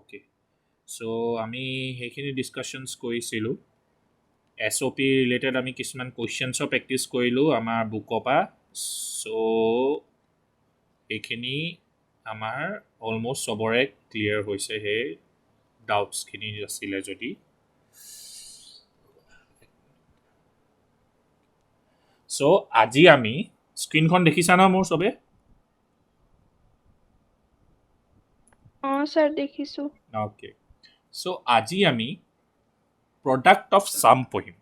Okay so' আমি সেইখিনি ডিছকাশ্যনছ কৰিছিলোঁ এছ অ' পি ৰিলেটেড আমি কিছুমান কুৱেশ্যনছৰ প্ৰেক্টিছ কৰিলোঁ আমাৰ বুকৰ পৰা চ' এইখিনি আমাৰ অলম'ষ্ট চবৰে ক্লিয়াৰ হৈছে সেই ডাউটছখিনি আছিলে যদি চ' আজি আমি স্ক্ৰীনখন দেখিছা ন মোৰ চবে স্যাৰ দেখিছো অ'কে চ' আজি আমি প্ৰডাক্ট অফ চাম পঢ়িম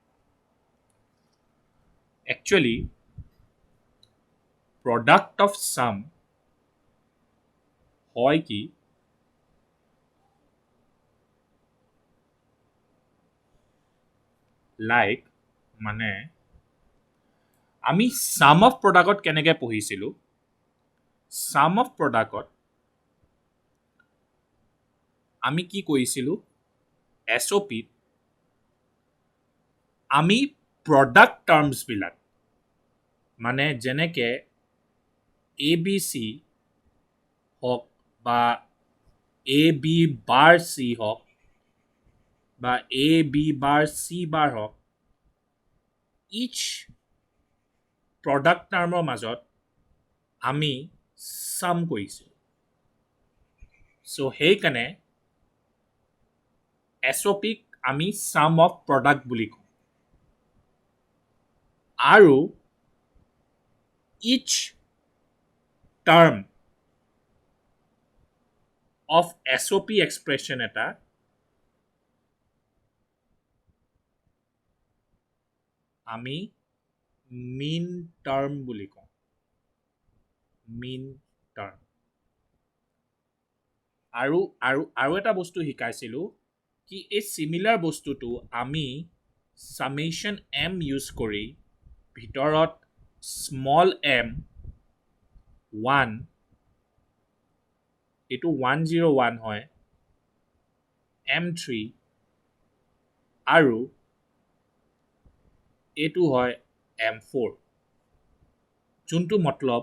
একচুৱেলি প্ৰডাক্ট অফ চাম হয় কি লাইক মানে আমি চাম অফ প্ৰডাক্টত কেনেকৈ পঢ়িছিলোঁ চাম অফ প্ৰডাক্টত আমি কি কৰিছিলোঁ এছ অ' পিত আমি প্ৰডাক্ট টাৰ্মছবিলাক মানে যেনেকৈ এ বি চি হওক বা এ বি বাৰ চি হওক বা এ বি বাৰ চি বাৰ হওক ইচ প্ৰডাক্ট টাৰ্মৰ মাজত আমি চাম কৰিছোঁ চ' সেইকাৰণে এছ অ' পিক আমি চাম অফ প্ৰডাক্ট বুলি কওঁ আৰু is term of S O' P expression এটা আমি মিন টাৰ্ম বুলি কওঁ মিন টাৰ্ম আৰু এটা বস্তু শিকাইছিলোঁ কি এই চিমিলাৰ বস্তুটো আমি চামেশ্যন এম ইউজ কৰি ভিতৰত স্মল এম 1 এইটো 101 হয় M3 আৰু এইটো হয় M4 যোনটো মতলব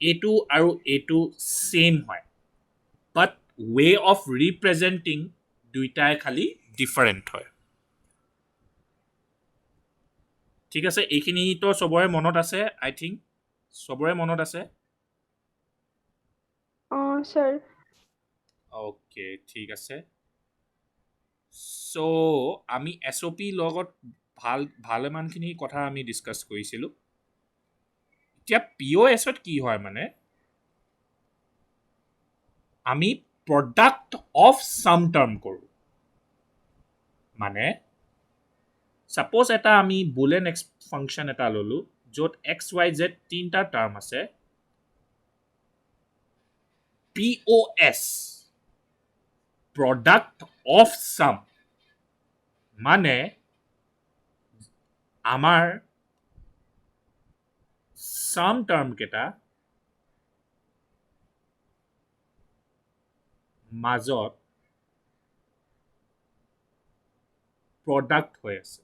এইটো আৰু এইটো ছেম হয় বাট ৱে অফ ৰিপ্ৰেজেণ্টিং দুইটাই খালি ডিফাৰেণ্ট হয় ঠিক আছে এইখিনিতো চবৰে মনত আছে আই থিংক চবৰে মনত আছে স্যার অ'কে ঠিক আছে চ' আমি এছ অ' পি লগত ভালেমানখিনি কথা আমি ডিছকাছ কৰিছিলোঁ এতিয়া পি অ' এছত কি হয় মানে আমি প্ৰডাক্ট অফ চাম টাৰ্ম কৰোঁ মানে ছাপ'জ এটা আমি বুলেন ফাংচন এটা ল'লোঁ য'ত এক্স ৱাই জেড তিনিটা টাৰ্ম আছে P O' S product of চাম মানে আমাৰ চাম টাৰ্ম কেইটা মাজত প্ৰডাক্ট হৈ আছে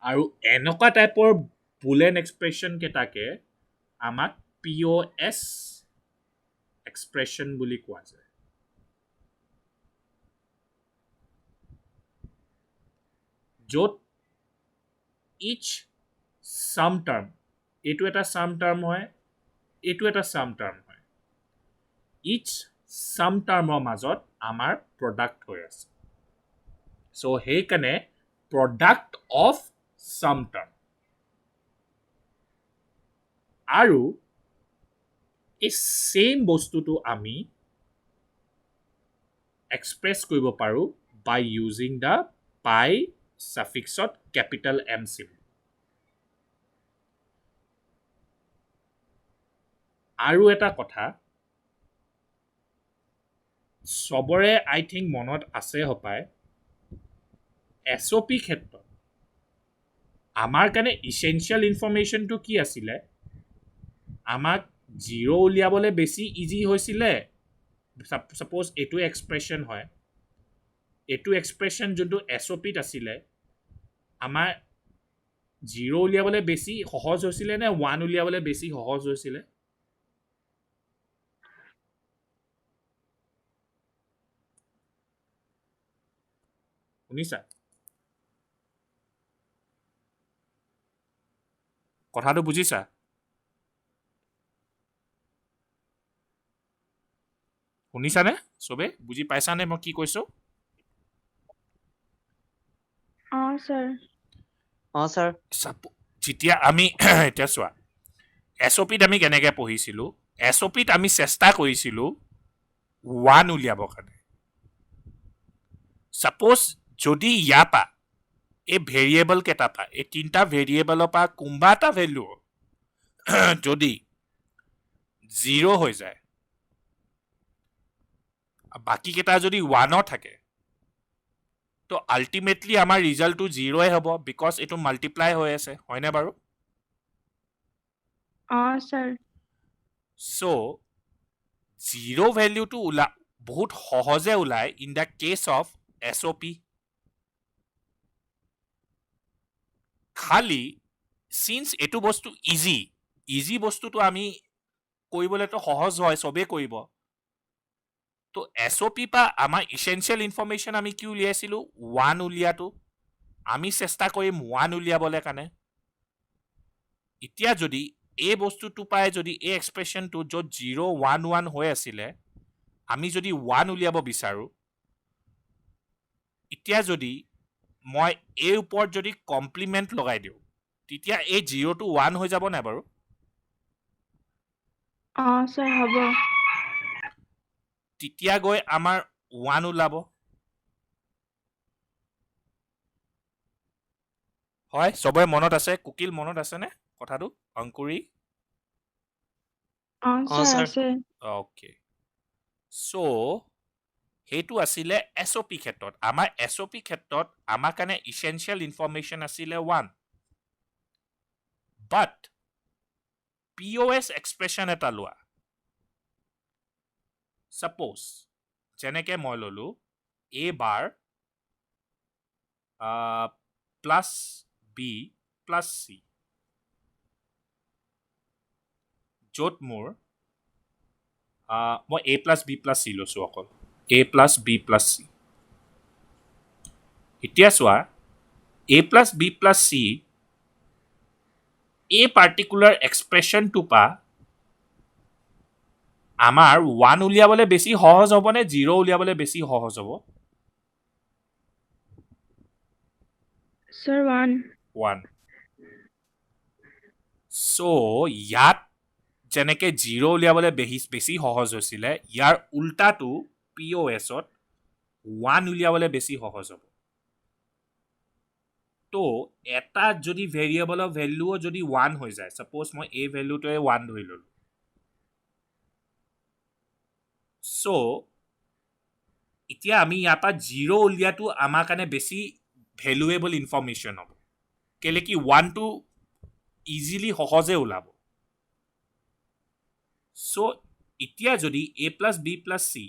আৰু এনেকুৱা টাইপৰ বুলেন এক্সপ্ৰেশ্যন কেইটাকে আমাক পি অ' এছ এক্সপ্ৰেশ্যন বুলি কোৱা যায় য'ত ইচ চাম টাৰ্ম এইটো এটা চাম টাৰ্ম হয় এইটো এটা চাম টাৰ্ম হয় ইচ চাম টাৰ্মৰ মাজত আমাৰ প্ৰডাক্ট হৈ আছে চ' সেইকাৰণে প্ৰডাক্ট অফ চাম টাৰ্ম আৰু এই ছেইম বস্তুটো আমি এক্সপ্ৰেছ কৰিব পাৰোঁ বাই ইউজিং দ্য পাই ছাফিক্সত কেপিটেল এম চিম আৰু এটা কথা চবৰে আই থিংক মনত আছে হপায় এছ অ' পি ক্ষেত্ৰত আমাৰ কাৰণে ইছেঞ্চিয়েল ইনফৰ্মেশ্যনটো কি আছিলে আমাক জিৰ' উলিয়াবলৈ বেছি ইজি হৈছিলে ছাপ'জ এইটো এক্সপ্ৰেশ্যন হয় এইটো এক্সপ্ৰেশ্যন যোনটো এছ অ' পিত আছিলে আমাৰ জিৰ' উলিয়াবলৈ বেছি সহজ হৈছিলে নে 1 উলিয়াবলৈ বেছি সহজ হৈছিলে শুনিছা কথাটো বুজিছা শুনিছানে চবে বুজি পাইছানে মই কি কৈছো sir. sir. যেতিয়া আমি এতিয়া চোৱা এছঅ'পিত আমি কেনেকৈ পঢ়িছিলোঁ এছঅ'পিত আমি চেষ্টা কৰিছিলোঁ 1 উলিয়াবৰ কাৰণে ছাপ'জ যদি ইয়াৰ পৰা এই ভেৰিয়েবল কেইটাৰ পৰা এই তিনিটা ভেৰিয়েবলৰ পৰা কোনোবা এটা ভেলু যদি 0 হৈ যায় বাকী কেইটা যদি 1 থাকে তো আল্টিমেটলি আমাৰ ৰিজাল্টটো 0 হ'ব বিকজ এইটো মাল্টিপ্লাই হৈ আছে হয়নে বাৰু Sir. চ' 0 ভেলিউটো বহুত সহজে ওলায় in the case of SOP খালি চিন্স এইটো বস্তু ইজি বস্তুটো আমি কৰিবলৈতো সহজ হয় চবেই কৰিব তো এছঅ'পি পৰা আমাৰ ইছেঞ্চিয়েল ইনফৰমেশ্যন আমি কি উলিয়াইছিলোঁ 1 উলিয়াটো আমি চেষ্টা কৰিম 1 উলিয়াবলৈ কাৰণে এতিয়া যদি এই বস্তুটো পাই যদি এই এক্সপ্ৰেশ্যনটো য'ত 0 1 1 হৈ আছিলে আমি যদি 1 উলিয়াব বিচাৰোঁ এতিয়া যদি মই এই ওপৰত যদি কমপ্লিমেণ্ট লগাই দিওঁ তেতিয়া এই 0টো 1 হৈ যাব নাই বাৰু Sir, habo. তেতিয়া গৈ আমাৰ 1 ওলাব হয় চবৰে মনত আছে কুকিল মনত আছেনে কথাটো অংকুৰী Sir, sir. অ'কে চ' সেইটো আছিলে এছঅ'পি ক্ষেত্ৰত আমাৰ এছঅ'পি ক্ষেত্ৰত আমাৰ কাৰণে ইছেঞ্চিয়েল ইনফৰমেশ্যন আছিলে 1 বাট POS এক্সপ্ৰেশ্যন এটা লোৱা ছাপ'জ যেনেকৈ মই ল'লোঁ A bar plus B plus C য'ত মোৰ মই A plus B plus C লৈছোঁ অকল A plus B plus C এতিয়া চোৱা A plus B plus C এই পাৰ্টিকুলাৰ এক্সপ্ৰেশ্যনটোৰ পৰা আমাৰ 1 উলিয়াবলৈ বেছি সহজ হ'ব নে 0 উলিয়াবলৈ বেছি সহজ হ'ব Sir, 1. 1 চ' ইয়াত যেনেকৈ 0 উলিয়াবলৈ বেছি সহজ হৈছিলে ইয়াৰ উল্টাটো POSত 1 উলিয়াবলৈ বেছি সহজ হ'ব তো এটা যদি ভেৰিয়েবলৰ ভেলুও যদি 1 হৈ যায় ছাপ'জ মই এই ভেলুটোৱে 1 ধৰি ল'লোঁ চ' এতিয়া আমি ইয়াৰ পৰা 0 উলিয়াটো আমাৰ কাৰণে বেছি ভেলুৱেবল ইনফৰমেশ্যন হ'ব কেলৈ কি 1টো ইজিলি সহজে ওলাব চ' এতিয়া যদি A plus B plus C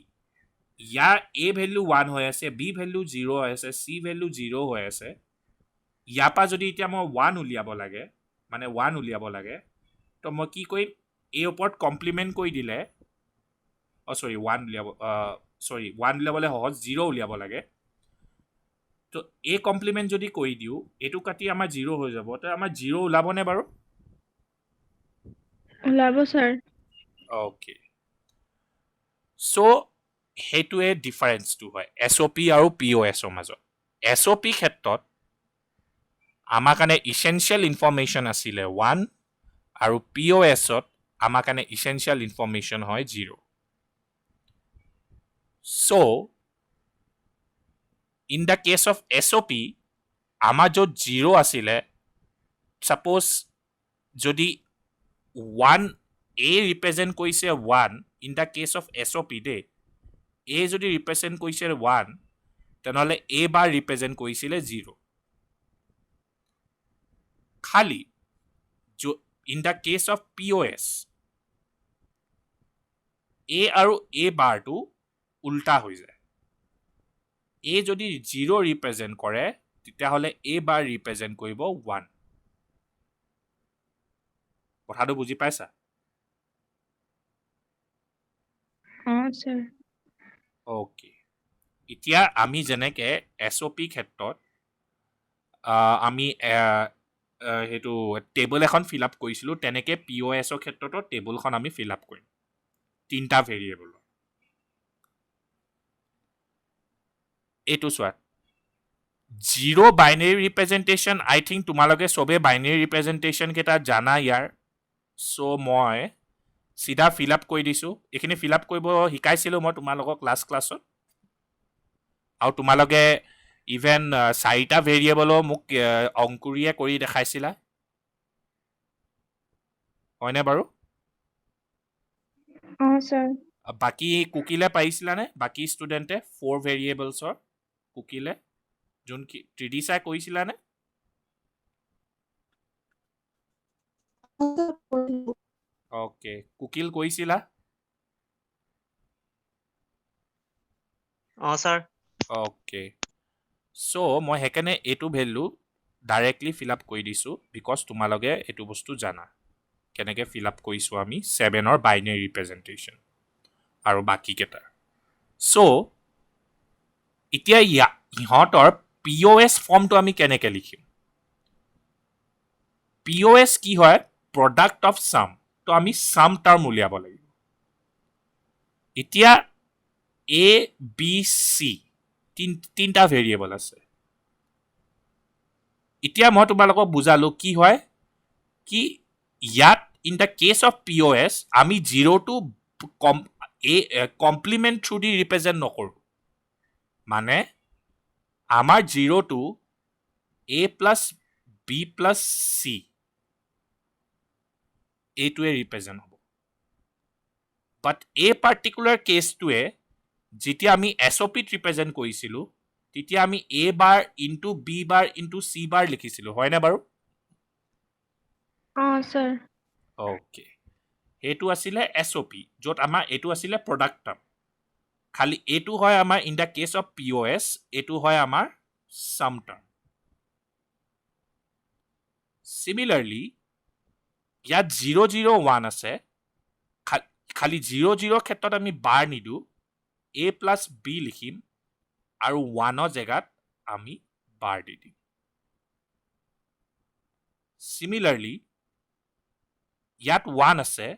ইয়াৰ A ভেলু 1 হৈ আছে B ভেলু 0 হৈ আছে C ভেলু 0 হৈ আছে ইয়াৰ পৰা যদি এতিয়া মই 1 উলিয়াব লাগে তো মই কি কৰিম এই ওপৰত কমপ্লিমেণ্ট কৰি দিলে 1 উলিয়াবলৈ সহজ 0 উলিয়াব লাগে তো এই কমপ্লিমেণ্ট যদি কৰি দিওঁ এইটো কাটি আমাৰ 0 হৈ যাব তো আমাৰ 0 ওলাবনে বাৰু Labo, sir. অ'কে চ' সেইটোৱে ডিফাৰেঞ্চটো হয় এছঅ'পি আৰু POSৰ মাজত এছঅ'পি ক্ষেত্ৰত আমাৰ কাৰণে ইছেঞ্চিয়েল ইনফৰমেশ্যন আছিলে 1 আৰু POSত আমাৰ কাৰণে ইছেঞ্চিয়েল ইনফৰমেশ্যন হয় 0 so' in the case of SOP আমাৰ য'ত 0 আছিলে ছাপ'জ যদি 1 A ৰিপ্ৰেজেণ্ট কৰিছে 1 in the case of SOP দেই A যদি ৰিপ্ৰেজেণ্ট কৰিছে 1 তেনেহ'লে A বাৰ ৰিপ্ৰেজেণ্ট কৰিছিলে 0 খালি in the case of POS A আৰু A বাৰটো উল্টা হৈ যায় A যদি 0 ৰিপ্ৰেজেণ্ট কৰে তেতিয়াহ'লে A বাৰ ৰিপ্ৰেজেণ্ট কৰিব 1 কথাটো বুজি পাইছা Sir. অ'কে এতিয়া আমি যেনেকে SOP ক্ষেত্ৰত আমি সেইটো টেবল এখন ফিল আপ কৰিছিলোঁ তেনেকে POSৰ ক্ষেত্ৰতো টেবুলখন আমি ফিল আপ কৰিম 3টা ভেৰিয়েবল এইটো চোৱা জিৰ' বাইনেৰী ৰিপ্ৰেজেণ্টেশ্যন আই থিংক তোমালোকে চবে বাইনেৰী ৰিপ্ৰেজেণ্টেশ্যন কেইটা জানা ইয়াৰ চ' মই চিধা ফিল আপ কৰি দিছোঁ এইখিনি ফিল আপ কৰিব শিকাইছিলোঁ মই তোমালোকক ক্লাছত আৰু তোমালোকে ইভেন 4টা ভেৰিয়েবলো মোক অংকুৰীয়ে কৰি দেখাইছিলা হয়নে বাৰু sir. বাকী কুকিলে পাৰিছিলানে বাকী ষ্টুডেণ্টে 4 ভেৰিয়েবলছৰ কুকিলে যোন কি 3D চাই কৰিছিলানে অ'কে কুকিল কৰিছিলা sir. অ'কে চ' মই সেইকাৰণে এইটো ভেলু ডাইৰেক্টলি ফিল আপ কৰি দিছোঁ বিকজ তোমালোকে এইটো বস্তু জানা কেনেকৈ ফিল আপ কৰিছোঁ আমি 7ৰ বাইনেৰী ৰিপ্ৰেজেণ্টেশ্যন আৰু বাকীকেইটাৰ চ' এতিয়া ইহঁতৰ POS ফৰ্মটো আমি কেনেকৈ লিখিম POS কি হয় প্ৰডাক্ট অফ চাম তো আমি চাম টাৰ্ম উলিয়াব লাগিব এতিয়া ABC তিনিটা ভেৰিয়েবল আছে এতিয়া মই তোমালোকক বুজালো কি হয় কি ইয়াত in the case of POS আমি জিৰ'টো কমপ্লিমেণ্ট থ্ৰু দি ৰিপ্ৰেজেণ্ট নকৰোঁ মানে আমাৰ জিৰ'টো A প্লাছ B প্লাছ C এইটোৱে ৰিপ্ৰেজেণ্ট হ'ব বাট এই পাৰ্টিকুলাৰ কেছটোৱে যেতিয়া আমি SOPত ৰিপ্ৰেজেণ্ট কৰিছিলোঁ তেতিয়া আমি A bar into B bar into C বাৰ লিখিছিলোঁ হয়নে বাৰু Sir. অ'কে এইটো আছিলে SOP য'ত আমাৰ এইটো আছিলে প্ৰডাক্ট টাৰ্ম খালি এইটো হয় আমাৰ in the case of POS এইটো হয় আমাৰ চাম টাৰ্ম চিমিলাৰলি ইয়াত 001 আছে খালি 00 ক্ষেত্ৰত আমি বাৰ নিদিওঁ A প্লাছ B লিখিম আৰু 1ৰ জেগাত আমি বাৰ দি দিম চিমিলাৰলি ইয়াত 1 আছে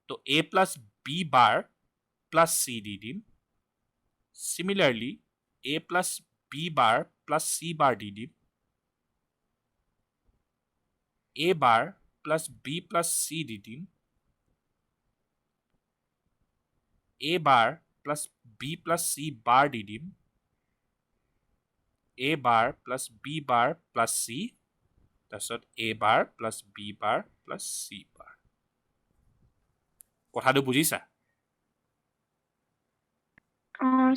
তো A প্লাছ B বাৰ প্লাছ C দি দিম চিমিলাৰলি A প্লাছ B বাৰ প্লাছ C বাৰ দি দিম A বাৰ প্লাছ B প্লাছ C দি দিম A বাৰ প্লাছ B প্লাছ C বাৰ দি দিম A bar plus B bar plus C তাৰপিছত A bar plus B bar plus C বাৰ কথাটো বুজিছা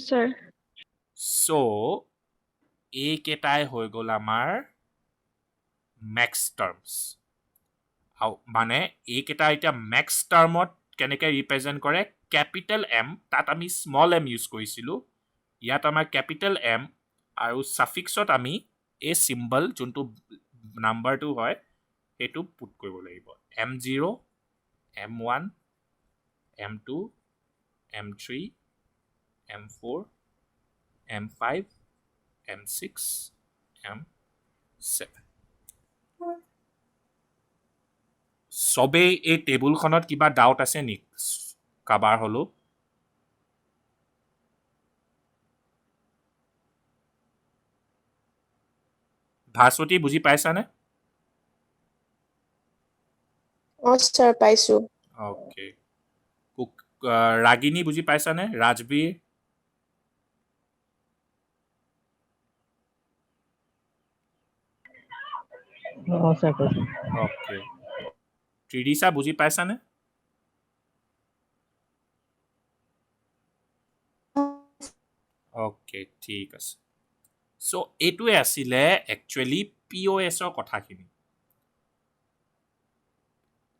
Sir. চ' এইকেইটাই হৈ গ'ল আমাৰ মেক্স টাৰ্মছ মানে এইকেইটা এতিয়া মেক্স টাৰ্মত কেনেকৈ ৰিপ্ৰেজেণ্ট কৰে কেপিটেল M তাত আমি স্মল m ইউজ কৰিছিলোঁ ইয়াত আমাৰ কেপিটেল M আৰু ছাফিক্সত আমি এই চিম্বল যোনটো নাম্বাৰটো হয় সেইটো পুট কৰিব লাগিব M0 M1 M2 M3 M4 M5 M6 M7 চবেই এই টেবুলখনত কিবা ডাউট আছে নেকি কাবাৰ হ'লেও ভাস্বতী বুজি পাইছানে sir, পাইছো। অ'কে ৰাগিনী বুজি পাইছানে ৰাজবীৰ sir, পাইছো। অ'কে ত্ৰিদিশা বুজি পাইছানে অ'কে ঠিক আছে চ' এইটোৱে আছিলে একচুৱেলি POSৰ কথাখিনি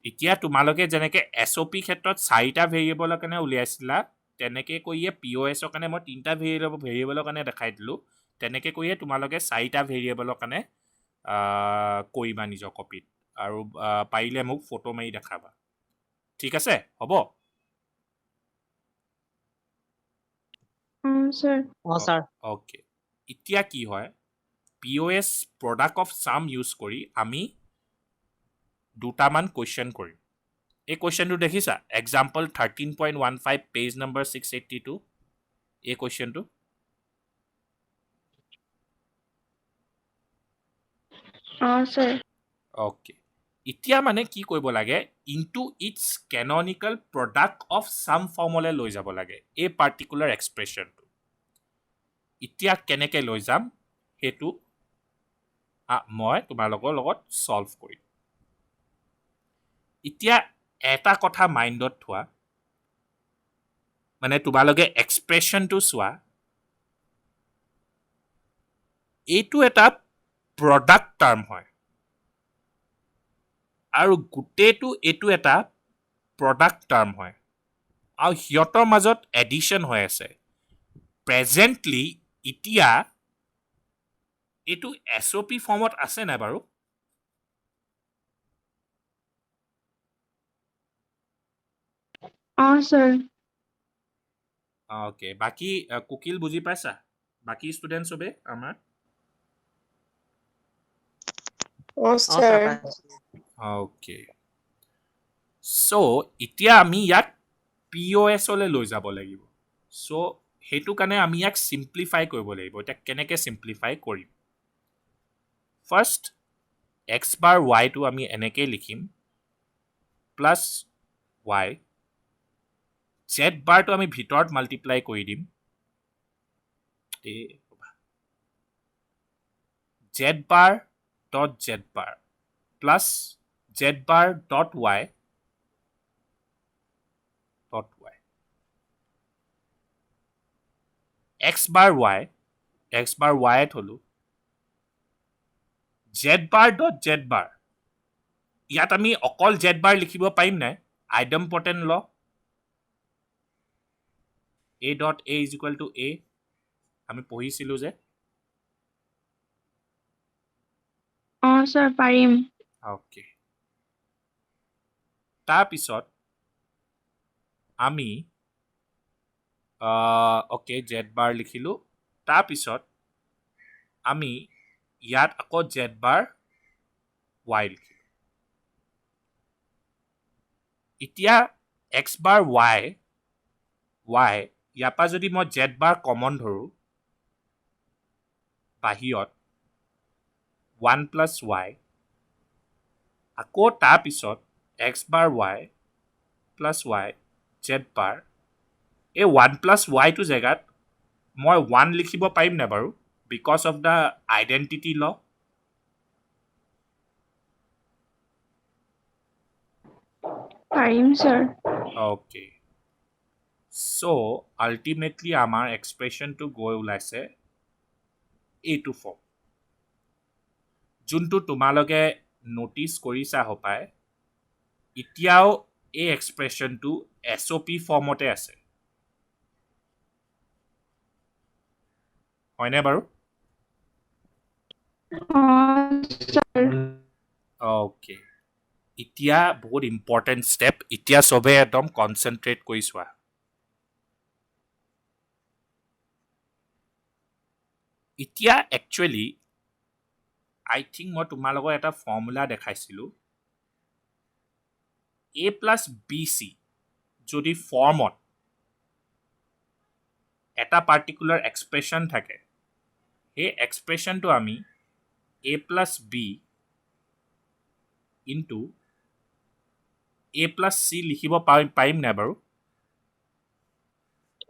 এতিয়া তোমালোকে যেনেকৈ SOP ক্ষেত্ৰত 4টা ভেৰিয়েবলৰ কাৰণে উলিয়াইছিলা তেনেকৈ কৰিয়ে POSৰ কাৰণে মই 3টা ভেৰিয়েবলৰ কাৰণে দেখাই দিলোঁ তেনেকৈ কৰিয়ে তোমালোকে 4টা ভেৰিয়েবলৰ কাৰণে কৰিবা নিজৰ কপিত আৰু পাৰিলে মোক ফটো মাৰি দেখাবা ঠিক আছে হ'ব sir. Oh, sir. অ'কে এতিয়া কি হয় POS প্ৰডাক্ট অফ চাম ইউজ কৰি আমি দুটামান কুৱেশ্যন কৰিম এই কুৱেশ্যনটো দেখিছা এক্সাম্পল 13.15 পেজ নম্বৰ 682 এই কুৱেশ্যনটো Sir. অ'কে এতিয়া মানে কি কৰিব লাগে ইনটু ইটছ কেননিকেল প্ৰডাক্ট অফ চাম ফৰ্মলৈ লৈ যাব লাগে এই পাৰ্টিকুলাৰ এক্সপ্ৰেশ্যনটো এতিয়া কেনেকৈ লৈ যাম সেইটো মই তোমালোকৰ লগত ছল্ভ কৰিম এতিয়া এটা কথা মাইণ্ডত থোৱা মানে তোমালোকে এক্সপ্ৰেশ্যনটো চোৱা এইটো এটা প্ৰডাক্ট টাৰ্ম হয় আৰু গোটেইটো এইটো এটা প্ৰডাক্ট টাৰ্ম হয় আৰু সিহঁতৰ মাজত এডিশ্যন হৈ আছে প্ৰেজেণ্টলি এতিয়া এইটো SOP ফৰ্মত আছে নাই বাৰু Sir. অ'কে বাকী কুকিল বুজি পাইছা বাকী ষ্টুডেণ্ট চবে আমাৰ Oh, Oh, sir. sir. Okay চ' এতিয়া আমি ইয়াক POSলৈ লৈ যাব লাগিব চ' সেইটো কাৰণে আমি ইয়াক চিম্প্লিফাই কৰিব লাগিব এতিয়া কেনেকৈ চিম্প্লিফাই কৰিম ফাৰ্ষ্ট এক্স বাৰ ৱাইটো আমি এনেকৈ লিখিম প্লাছ ৱাই জেড বাৰটো আমি ভিতৰত মাল্টিপ্লাই কৰি দিম Z bar dot Z bar plus Z bar dot Y X bar Y থলোঁ Z bar dot Z bar ইয়াত আমি অকল জেড বাৰ লিখিব পাৰিম নাই idempotent law A dot A is equal to A আমি পঢ়িছিলোঁ যে Sir. Parim. অ'কে তাৰপিছত আমি অ'কে জেড বাৰ লিখিলোঁ তাৰপিছত আমি ইয়াত আকৌ জেড বাৰ ৱাই লিখিলোঁ এতিয়া এক্স বাৰ ৱাই ইয়াৰ পৰা যদি মই জেড বাৰ কমন ধৰোঁ বাহিৰত 1 প্লাছ ৱাই আকৌ তাৰপিছত X bar Y plus Y Z bar এই 1 প্লাছ ৱাইটো জেগাত মই 1 লিখিব পাৰিম নে বাৰু বিকজ অফ দ্য আইডেণ্টিটি ল Parim, sir. অ'কে চ' আল্টিমেটলি আমাৰ এক্সপ্ৰেশ্যনটো গৈ ওলাইছে এইটো ফৰ্ম যোনটো তোমালোকে ন'টিছ কৰিছা হপায় এতিয়াও এই এক্সপ্ৰেশ্যনটো SOP ফৰ্মতে আছে হয়নে বাৰু Sir. অ'কে এতিয়া বহুত ইম্পৰ্টেণ্ট ষ্টেপ এতিয়া চবে একদম কনচেনট্ৰেট কৰি চোৱা এতিয়া একচুৱেলি আই থিংক মই তোমালোকৰ এটা ফৰ্মুলা দেখাইছিলোঁ A প্লাছ BC যদি ফৰ্মত এটা পাৰ্টিকুলাৰ এক্সপ্ৰেশ্যন থাকে সেই এক্সপ্ৰেশ্যনটো আমি A প্লাছ B into A plus C লিখিব পাৰিম নাই বাৰু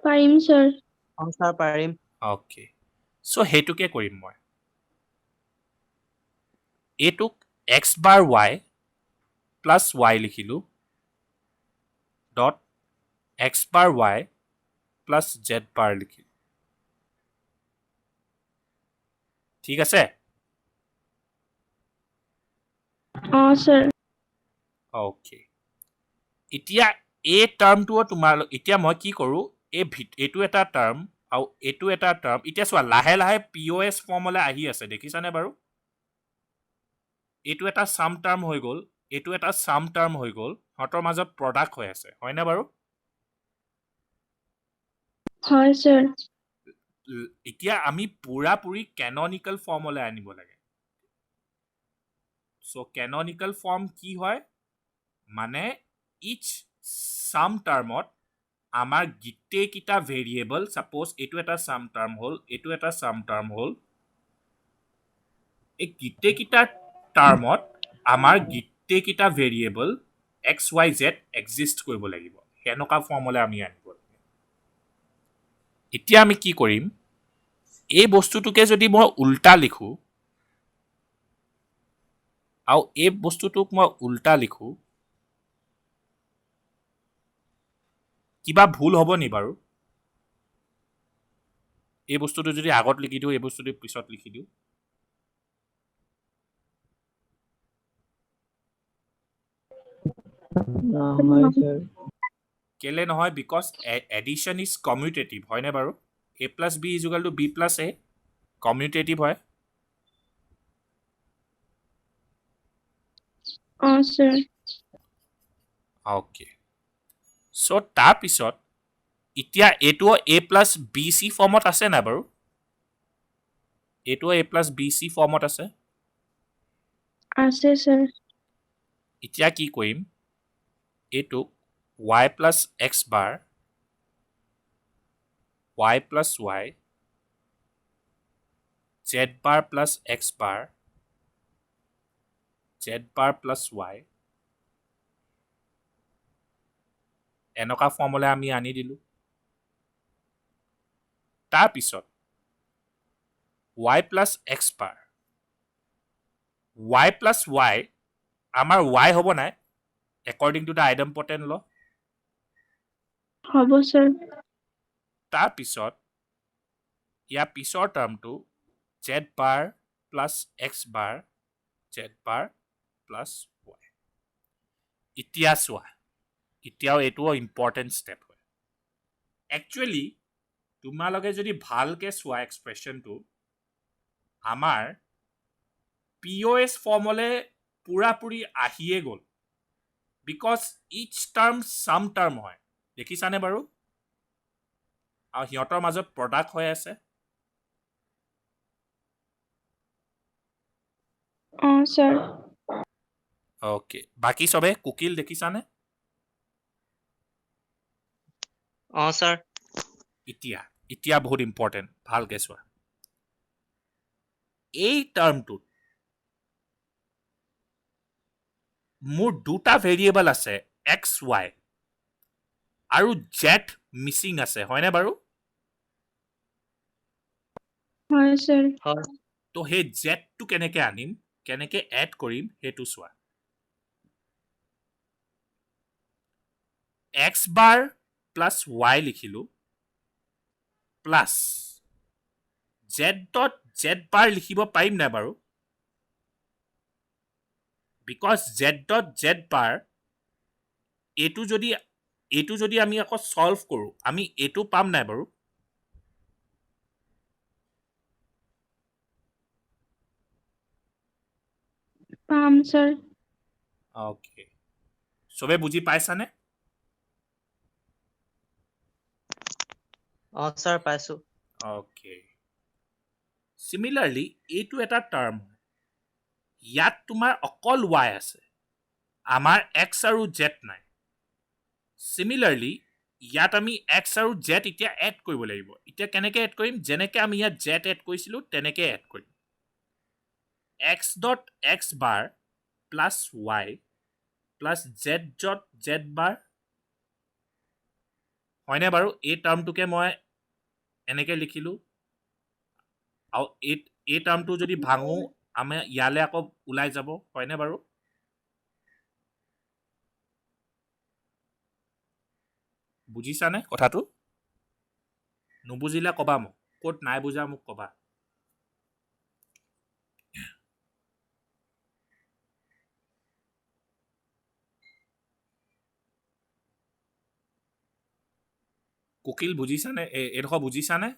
Parim, sir. Oh, sir. Parim. Okay so' সেইটোকে কৰিম মই এইটোক X bar Y plus Y লিখিলোঁ dot X bar Y plus Z bar লিখিলোঁ ঠিক আছে Sir. অ'কে এতিয়া এই টাৰ্মটোও এতিয়া মই কি কৰোঁ এইটো এটা টাৰ্ম আৰু এইটো এটা টাৰ্ম এতিয়া চোৱা লাহে লাহে POS ফৰ্মলৈ আহি আছে দেখিছানে বাৰু এইটো এটা চাম টাৰ্ম হৈ গ'ল এইটো এটা চাম টাৰ্ম হৈ গ'ল সিহঁতৰ মাজত প্ৰডাক্ট হৈ আছে হয়নে বাৰু Hi, sir. এতিয়া আমি পুৰাপুৰি কেননিকেল ফৰ্মলৈ আনিব লাগে চ' কেননিকেল ফৰ্ম কি হয় মানে ইচ সাম টাৰ্মত আমাৰ গোটেইকেইটা ভেৰিয়েবল ছাপ'জ এইটো এটা সাম টাৰ্ম হ'ল এইটো এটা সাম টাৰ্ম হ'ল এই গোটেইকেইটা টাৰ্মত আমাৰ গোটেইকেইটা variable x Y Z exist কৰিব লাগিব সেনেকুৱা ফৰ্মলৈ আমি আনিব লাগে এতিয়া আমি কি কৰিম এই বস্তুটোকে যদি মই উল্টা লিখো আৰু এই বস্তুটোক মই উল্টা লিখো কিবা ভুল হ'ব নি বাৰু এই বস্তুটো যদি আগত লিখি দিওঁ এই বস্তুটো পিছত লিখি দিওঁ নহয় sir. কেলে নহয় বিকজ এডিশ্যন ইজ কমিউটেটিভ হয়নে বাৰু A plus B equal to B plus A commutative হয় sir. অ'কে চ' তাৰপিছত এতিয়া এইটো এ প্লাছ বি চি ফৰ্মত আছে নাই বাৰু এইটো এ প্লাছ বি চি ফৰ্মত আছে আছে sir. এতিয়া কি কৰিম এইটোক y plus X bar y plus Y Z bar plus X bar Z bar plus Y এনেকুৱা ফৰ্মলৈ আমি আনি দিলোঁ তাৰপিছত y plus X bar y plus Y আমাৰ y হ'ব নাই একৰ্ডিং টু দ্য আইডেম্পটেণ্ট ল হ'ব sir. তাৰপিছত ইয়াৰ পিছৰ টাৰ্মটো Z bar plus X bar Z bar plus Y এতিয়া চোৱা এতিয়াও এইটোও ইম্পৰ্টেণ্ট ষ্টেপ হয় একচুৱেলি তোমালোকে যদি ভালকৈ চোৱা এক্সপ্ৰেশ্যনটো আমাৰ পি অ' এছ ফৰ্মলৈ পুৰাপুৰি আহিয়ে গ'ল বিকজ ইচ টাৰ্ম চাম টাৰ্ম হয় দেখিছানে বাৰু আৰু সিহঁতৰ মাজত প্ৰডাক্ট হৈ আছে sir. অ'কে বাকী চবে কুকিল দেখিছানে sir. এতিয়া বহুত ইম্পৰ্টেণ্ট ভালকৈ চোৱা এই টাৰ্মটোত মোৰ দুটা ভেৰিয়েবল আছে এক্স ৱাই আৰু জেড মিচিং আছে হয়নে বাৰু হয় sir. হয়. তো সেই জেডটো কেনেকৈ আনিম কেনেকৈ এড কৰিম সেইটো চোৱা এক্স বাৰ প্লাছ ৱাই লিখিলোঁ প্লাছ জেডত জেড বাৰ লিখিব পাৰিম নাই বাৰু বিকজ জেডত জেড বাৰ এইটো যদি আমি আকৌ ছল্ভ কৰোঁ আমি এইটো পাম নাই বাৰু পাম sir. অ'কে চবে বুজি পাইছানে sir, পাইছো. অ'কে চিমিলাৰলি এইটো এটা টাৰ্ম হয় ইয়াত তোমাৰ অকল ৱাই আছে আমাৰ এক্স আৰু জেড নাই চিমিলাৰলি ইয়াত আমি এক্স আৰু জেড এতিয়া এড কৰিব লাগিব এতিয়া কেনেকৈ এড কৰিম যেনেকৈ আমি ইয়াত জেড এড কৰিছিলোঁ তেনেকৈ এড কৰিম X dot X bar plus Y plus Z dot Z bar হয়নে বাৰু এই টাৰ্মটোকে মই এনেকৈ লিখিলোঁ আৰু এই টাৰ্মটো যদি ভাঙো আমি ইয়ালৈ আকৌ ওলাই যাব হয়নে বাৰু বুজিছানে কথাটো নুবুজিলে ক'বা মোক ক'ত নাই বুজা মোক ক'বা কুকিল বুজিছানে এইডোখৰ বুজিছানে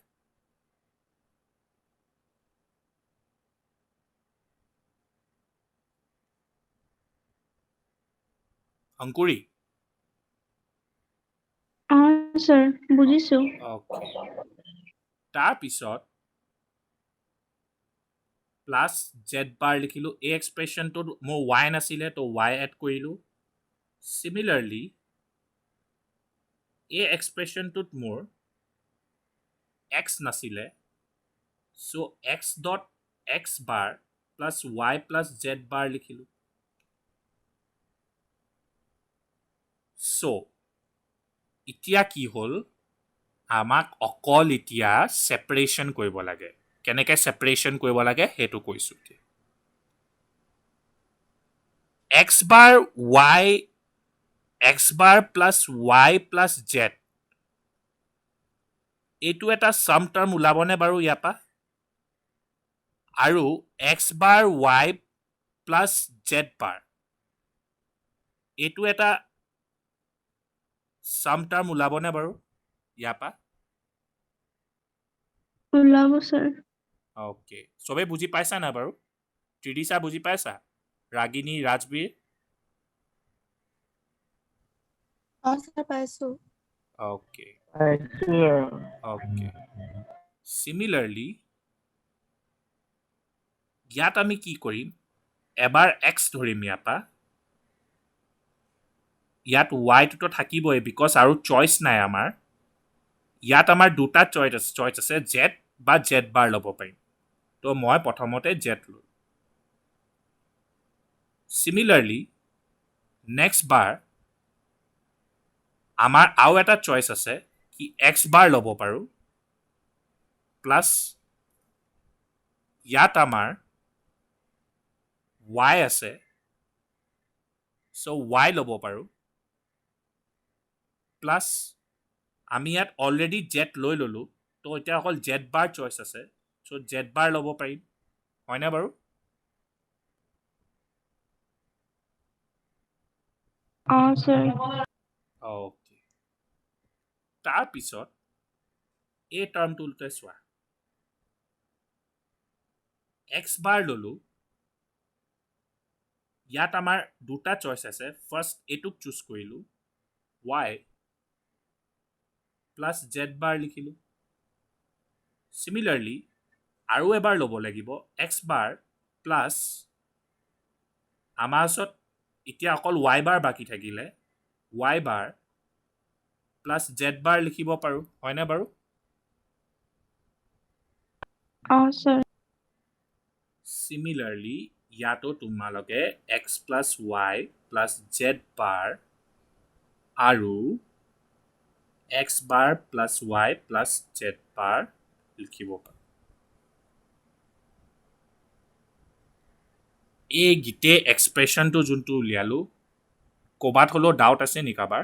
অংকুৰী sir. বুজিছো. অ'কে তাৰপিছত প্লাছ জেড বাৰ লিখিলোঁ এই এক্সপ্ৰেশ্যনটোত মোৰ ৱাই নাছিলে তো ৱাই এড কৰিলোঁ চিমিলাৰলি এই এক্সপ্ৰেশ্যনটোত মোৰ এক্স নাছিলে so' X dot X bar plus Y plus Z bar লিখিলোঁ চ' এতিয়া কি হ'ল আমাক অকল এতিয়া ছেপাৰেশ্যন কৰিব লাগে কেনেকৈ ছেপাৰেশ্যন কৰিব লাগে সেইটো কৈছোঁ x bar plus Y plus Z এইটো এটা ছাম টাৰ্ম ওলাবনে বাৰু ইয়াৰ পৰা আৰু X bar Y plus Z বাৰ এইটো এটা ছাম টাৰ্ম ওলাবনে বাৰু ইয়াৰ পৰা ওলাব স্যাৰ অ'কে চবেই বুজি পাইছা না বাৰু ত্ৰিদিশা বুজি পাইছা ৰাগিনী ৰাজবীৰ sir, পাইছো। অ'কে পাইছো অ'কে চিমিলাৰলি ইয়াত আমি কি কৰিম এবাৰ এক্স ধৰিম ইয়াৰ পৰা ইয়াত ৱাইটোতো থাকিবই বিকজ আৰু চইচ নাই আমাৰ ইয়াত আমাৰ দুটা চইচ আছে জেড বা জেড বাৰ ল'ব পাৰিম তো মই প্ৰথমতে জেড ল'লোঁ চিমিলাৰলি নেক্সট বাৰ আমাৰ আৰু এটা চইচ আছে কি এক্স বাৰ ল'ব পাৰোঁ প্লাছ ইয়াত আমাৰ ৱাই আছে চ' ৱাই ল'ব পাৰোঁ প্লাছ আমি ইয়াত অলৰেডি জেড লৈ ল'লোঁ তো এতিয়া অকল জেড বাৰ চইচ আছে চ' জেড বাৰ ল'ব পাৰিম হয়নে বাৰু স্যাৰ অ'কে তাৰপিছত এই টাৰ্মটোতে চোৱা এক্স বাৰ ল'লোঁ ইয়াত আমাৰ দুটা চইচ আছে ফাৰ্ষ্ট এইটোক চুজ কৰিলোঁ ৱাই প্লাছ জেড বাৰ লিখিলোঁ চিমিলাৰলি আৰু এবাৰ ল'ব লাগিব এক্স বাৰ প্লাছ আমাৰ ওচৰত এতিয়া অকল ৱাই বাৰ বাকী থাকিলে Y bar plus Z bar লিখিব পাৰোঁ হয়নে বাৰু স্যাৰ চিমিলাৰলি ইয়াতো তোমালোকে X plus Y plus Z bar আৰু X bar plus Y plus Z bar লিখিব পাৰোঁ এই গোটেই এক্সপ্ৰেশ্যনটো যোনটো উলিয়ালোঁ ক'ৰবাত হ'লেও ডাউট আছে নেকি কাৰোবাৰ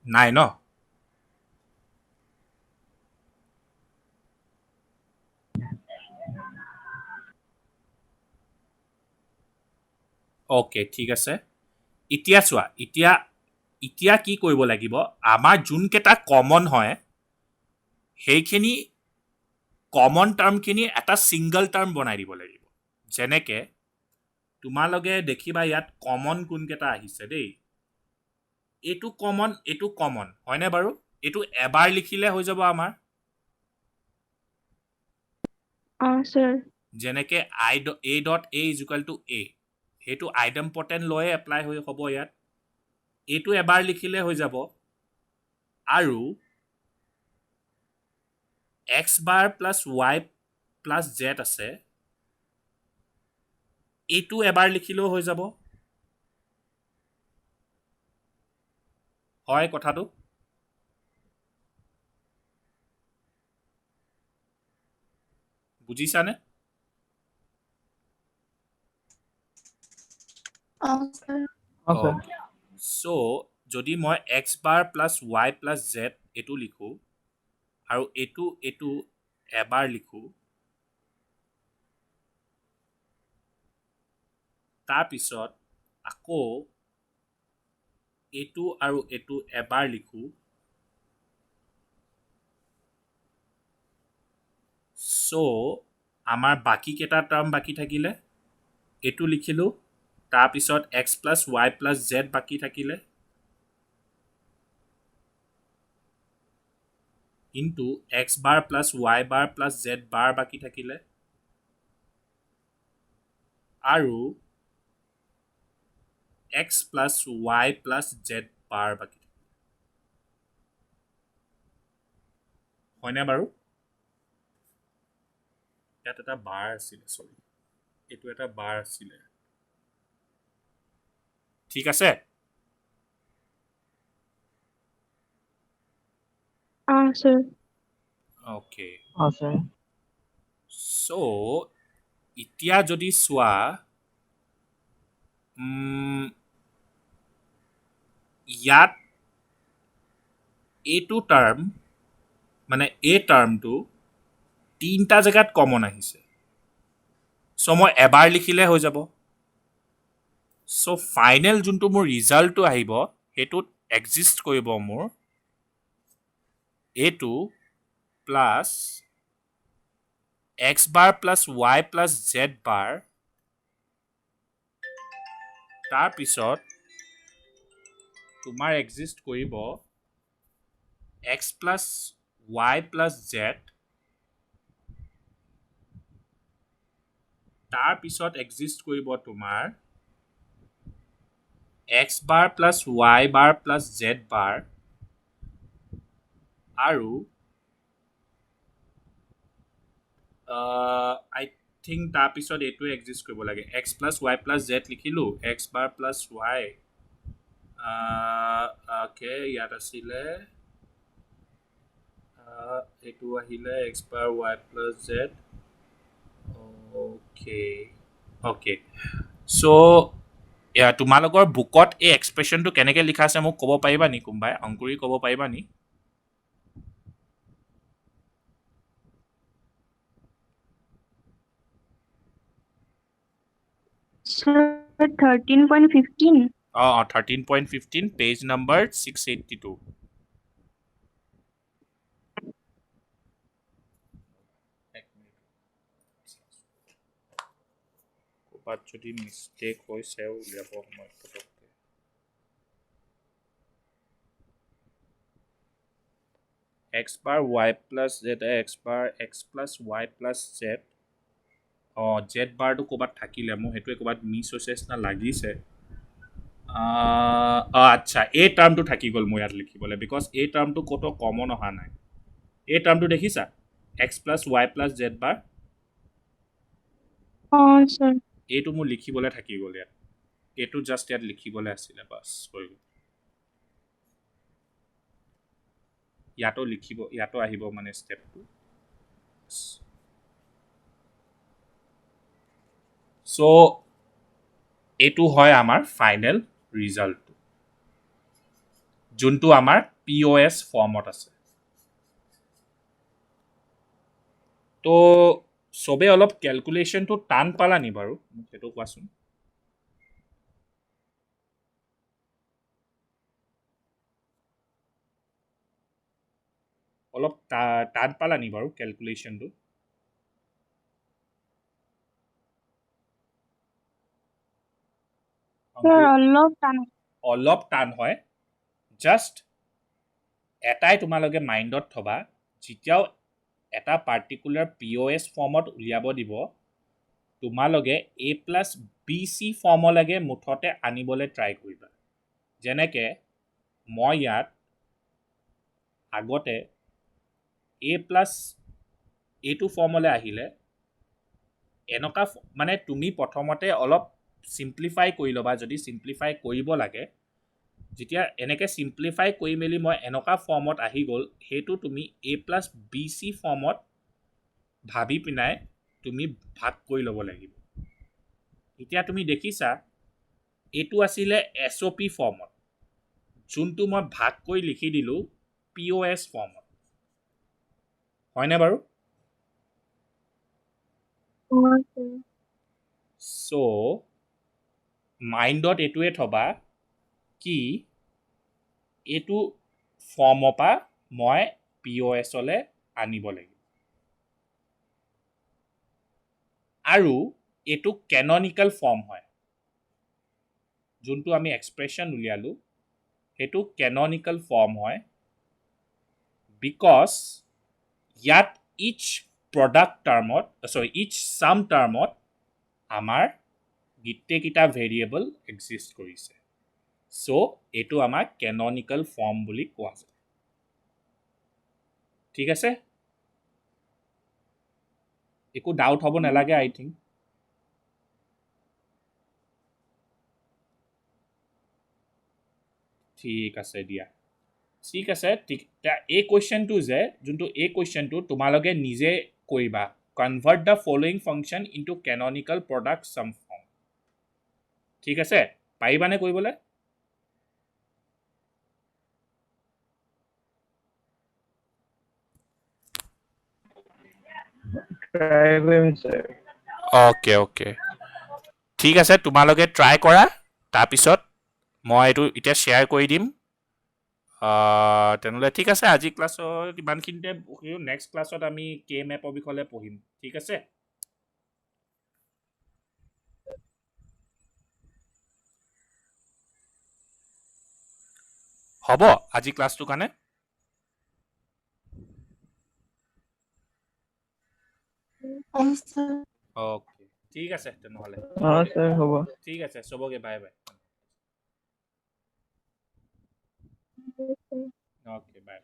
নাই ন অ'কে ঠিক আছে এতিয়া চোৱা এতিয়া কি কৰিব লাগিব আমাৰ যোনকেইটা কমন হয় সেইখিনি কমন টাৰ্মখিনি এটা ছিংগল টাৰ্ম বনাই দিব লাগিব যেনেকৈ তোমালোকে দেখিবা ইয়াত কমন কোনকেইটা আহিছে দেই এইটো কমন হয়নে বাৰু এইটো এবাৰ লিখিলে হৈ যাব আমাৰ স্যাৰ যেনেকৈ A dot A equal to A সেইটো আইডেম্পটেণ্ট লৈয়ে এপ্লাই হ'ব ইয়াত এইটো এবাৰ লিখিলে হৈ যাব আৰু X bar plus Y plus Z আছে এইটো এবাৰ লিখিলেও হৈ যাব হয় কথাটো বুজিছানে sir, চ' যদি মই x bar plus Y plus Z এইটো লিখোঁ আৰু এইটো এবাৰ লিখোঁ তাৰপিছত আকৌ এইটো আৰু এইটো এবাৰ লিখোঁ চ' আমাৰ বাকী কেইটা টাৰ্ম বাকী থাকিলে এইটো লিখিলোঁ তাৰপিছত x plus Y plus Z বাকী থাকিলে into x bar plus Y bar plus Z বাৰ বাকী থাকিলে আৰু x plus Y plus Z বাৰ বাকী থাকিলে হয়নে বাৰু ইয়াত এটা বাৰ আছিলে চৰি এইটো এটা বাৰ আছিলে ঠিক আছে sir. Okay sir. চ' এতিয়া যদি চোৱা ইয়াত এইটো টাৰ্ম মানে এই টাৰ্মটো তিনিটা জেগাত কমন আহিছে চ' মই এবাৰ লিখিলে হৈ যাব চ' ফাইনেল যোনটো মোৰ ৰিজাল্টটো আহিব সেইটোত এক্সিষ্ট কৰিব মোৰ এইটো plus X bar plus Y plus Z bar তাৰপিছত তোমাৰ এক্সিষ্ট কৰিব X plus Y plus Z তাৰপিছত এক্সিষ্ট কৰিব তোমাৰ X bar plus Y bar plus Z bar আৰু আই থিংক তাৰপিছত এইটোৱে এক্সিষ্ট কৰিব লাগে X plus Y plus Z লিখিলোঁ X bar plus Y okay ইয়াত আছিলে এইটো আহিলে X bar Y plus Z okay so' তোমালোকৰ বুকত এই এক্সপ্ৰেশ্যনটো কেনেকৈ লিখা আছে মোক ক'ব পাৰিবা নি কোনোবাই অংকুৰি ক'ব পাৰিবা নি Sir, 13.15. অঁ 13.15 পেজ নম্বৰ 682 ক'ৰবাত যদি মিষ্টেক হৈছে উলিয়াব সময় পটককৈ X bar Y plus Z X plus Y plus Z অঁ জেড বাৰটো ক'ৰবাত থাকিলে মোৰ সেইটোৱে ক'ৰবাত মিছ হৈছে নিচিনা লাগিছে আচ্ছা এই টাৰ্মটো থাকি গ'ল মোৰ ইয়াত লিখিবলৈ বিকজ এই টাৰ্মটো ক'তো কমন অহা নাই এই টাৰ্মটো দেখিছা x plus Y plus Z বাৰ Sir. এইটো মোৰ লিখিবলৈ থাকি গ'ল ইয়াত এইটো জাষ্ট ইয়াত লিখিবলৈ আছিলে বাছ হৈ গ'ল ইয়াতো আহিব মানে ষ্টেপটো চ' এইটো হয় আমাৰ ফাইনেল ৰিজাল্টটো যোনটো আমাৰ POS ফৰ্মত আছে তো চবে অলপ কেলকুলেশ্যনটো টান পালা নি বাৰু মোক সেইটো কোৱাচোন অলপ টান পালা নি বাৰু কেলকুলেশ্যনটো Sir, অলপ টান। অলপ টান হয় জাষ্ট এটাই তোমালোকে মাইণ্ডত থবা যেতিয়াও এটা পাৰ্টিকুলাৰ POS ফৰ্মত উলিয়াব দিব তোমালোকে A+BC ফৰ্মলৈকে মুঠতে আনিবলৈ ট্ৰাই কৰিবা যেনেকৈ মই ইয়াত আগতে এইটো ফৰ্মলৈ আহিলে এনেকুৱা মানে তুমি প্ৰথমতে অলপ চিম্প্লিফাই কৰি ল'বা যদি চিম্প্লিফাই কৰিব লাগে যেতিয়া এনেকৈ চিম্প্লিফাই কৰি মেলি মই এনেকুৱা ফৰ্মত আহি গ'ল সেইটো তুমি A+BC ফৰ্মত ভাবি পিনাই তুমি ভাগ কৰি ল'ব লাগিব এতিয়া তুমি দেখিছা এইটো আছিলে SOP ফৰ্মত যোনটো মই ভাগ কৰি লিখি দিলোঁ POS ফৰ্মত হয়নে বাৰু sir. চ' মাইণ্ডত এইটোৱে থবা কি এইটো ফৰ্মৰ পৰা মই POSলৈ আনিব লাগিব আৰু এইটো কেননিকেল ফৰ্ম হয় যোনটো আমি এক্সপ্ৰেশ্যন উলিয়ালোঁ সেইটো কেননিকেল ফৰ্ম হয় বিকজ ইয়াত ইচ প্ৰডাক্ট টাৰ্মত ইচ ছাম টাৰ্মত আমাৰ গোটেইকেইটা ভেৰিয়েবল এক্সিষ্ট কৰিছে চ' এইটো আমাৰ কেননিকেল ফৰ্ম বুলি কোৱা যায় ঠিক আছে একো ডাউট হ'ব নালাগে আই থিংক ঠিক আছে দিয়া ঠিক আছে এই কুৱেশ্যনটো যে যোনটো এই কুৱেশ্যনটো তোমালোকে নিজে কৰিবা convert the following function into canonical product sum form ঠিক আছে পাৰিবানে কৰিবলৈ ট্ৰাই কৰিম ছাৰ অ'কে ঠিক আছে তোমালোকে ট্ৰাই কৰা তাৰপিছত মই এইটো এতিয়া শ্বেয়াৰ কৰি দিম তেনেহ'লে ঠিক আছে আজি ক্লাছত ইমানখিনিতে নেক্সট ক্লাছত আমি কে মেপৰ বিষয়ে পঢ়িম ঠিক আছে হ'ব আজি ক্লাছটোৰ কাৰণে sir. অ'কে ঠিক আছে তেনেহ'লে ছাৰ হ'ব ঠিক আছে চবকে bye bye Yes, sir. Okay bye